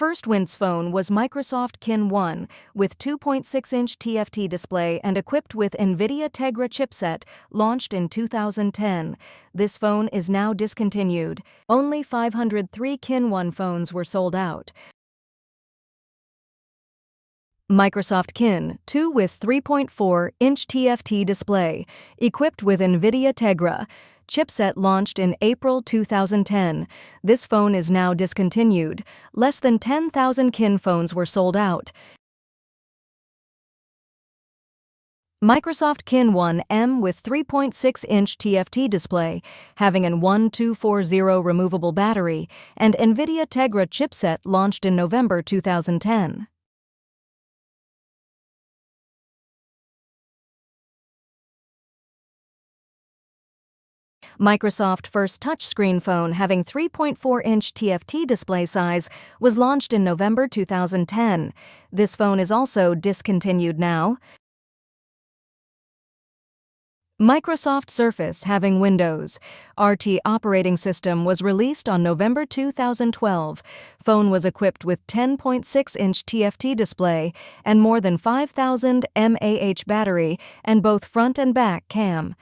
first Windows phone was Microsoft Kin Onem, with 2.6-inch TFT display and equipped with NVIDIA Tegra chipset, launched in 2010. This phone is now discontinued. Only 503 Kin Onem phones were sold out. Microsoft Kin Twom with 3.4-inch TFT display, equipped with NVIDIA Tegra chipset, launched in April 2010. This phone is now discontinued. Less than 10,000 Kin phones were sold out. Microsoft Kin Onem with 3.6-inch TFT display, having an 1240 removable battery, and NVIDIA Tegra chipset, launched in November 2010. Microsoft first touchscreen phone, having 3.4-inch TFT display size, was launched in November 2010. This phone is also discontinued now. Microsoft Surface, having Windows RT operating system, was released on November 2012. Phone was equipped with 10.6-inch TFT display and more than 5,000 mAh battery and both front and back cam.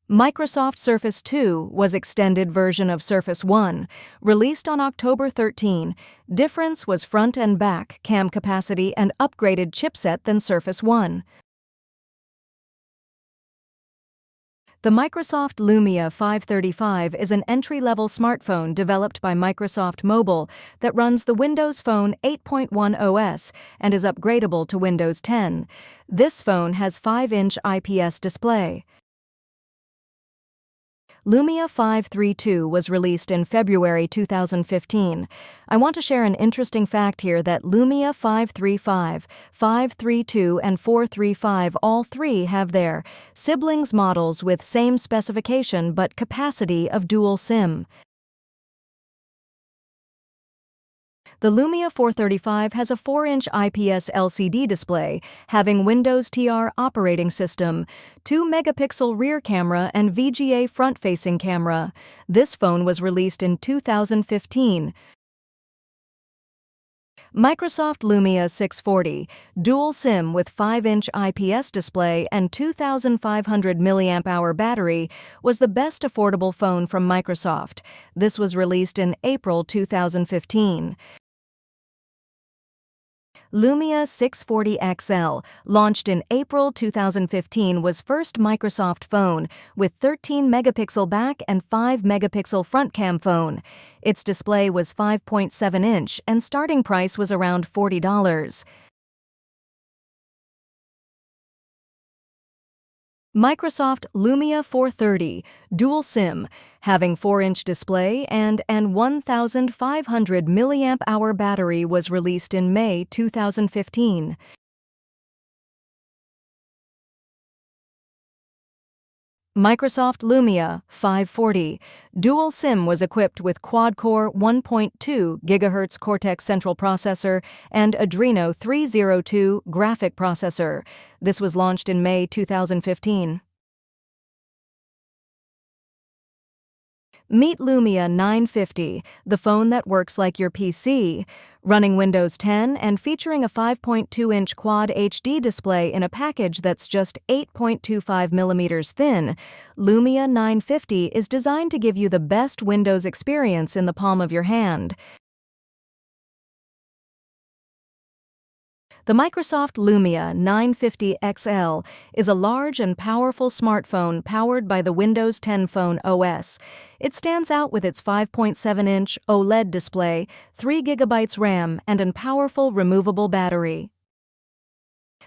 Microsoft Surface 2 was extended version of Surface 1, released on October 13. Difference was front and back cam capacity and upgraded chipset than Surface 1. The Microsoft Lumia 535 is an entry-level smartphone developed by Microsoft Mobile that runs the Windows Phone 8.1 OS and is upgradable to Windows 10. This phone has 5-inch IPS display. Lumia 532 was released in February 2015. I want to share an interesting fact here that Lumia 535, 532, and 435, all three have their siblings models with same specification but capacity of dual SIM. The Lumia 435 has a 4-inch IPS LCD display, having Windows TR operating system, 2-megapixel rear camera and VGA front-facing camera. This phone was released in 2015. Microsoft Lumia 640, dual SIM with 5-inch IPS display and 2,500 mAh battery, was the best affordable phone from Microsoft. This was released in April 2015. Lumia 640 XL, launched in April 2015, was first Microsoft phone with 13-megapixel back and 5-megapixel front cam phone. Its display was 5.7-inch and starting price was around $40. Microsoft Lumia 430, dual SIM, having 4-inch display and an 1,500 mAh battery, was released in May 2015. Microsoft Lumia 540, dual SIM, was equipped with quad-core 1.2 GHz Cortex central processor and Adreno 302 graphic processor. This was launched in May 2015. Meet Lumia 950, the phone that works like your PC. Running Windows 10 and featuring a 5.2-inch Quad HD display in a package that's just 8.25 millimeters thin, Lumia 950 is designed to give you the best Windows experience in the palm of your hand. The Microsoft Lumia 950 XL is a large and powerful smartphone powered by the Windows 10 Phone OS. It stands out with its 5.7-inch OLED display, 3 GB RAM, and a powerful removable battery.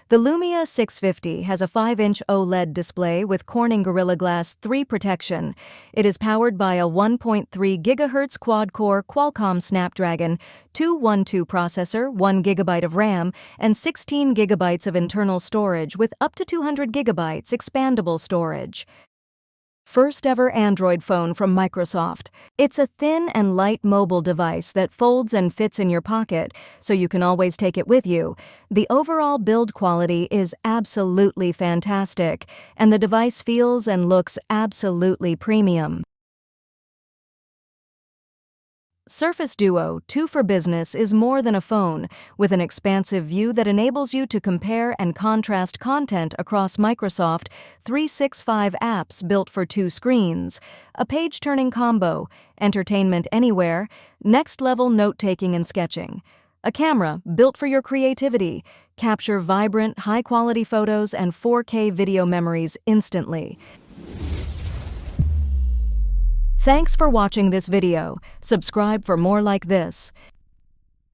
The Lumia 650 has a 5-inch OLED display with Corning Gorilla Glass 3 protection. It is powered by a 1.3 GHz quad-core Qualcomm Snapdragon 212 processor, 1 GB of RAM, and 16 GB of internal storage with up to 200 GB expandable storage. First ever Android phone from Microsoft. It's a thin and light mobile device that folds and fits in your pocket, so you can always take it with you. The overall build quality is absolutely fantastic, and the device feels and looks absolutely premium. Surface Duo 2 for Business is more than a phone, with an expansive view that enables you to compare and contrast content across Microsoft 365 apps built for 2 screens, a page-turning combo, entertainment anywhere, next-level note-taking and sketching. A camera built for your creativity, capture vibrant, high-quality photos and 4K video memories instantly. Thanks for watching this video. Subscribe for more like this.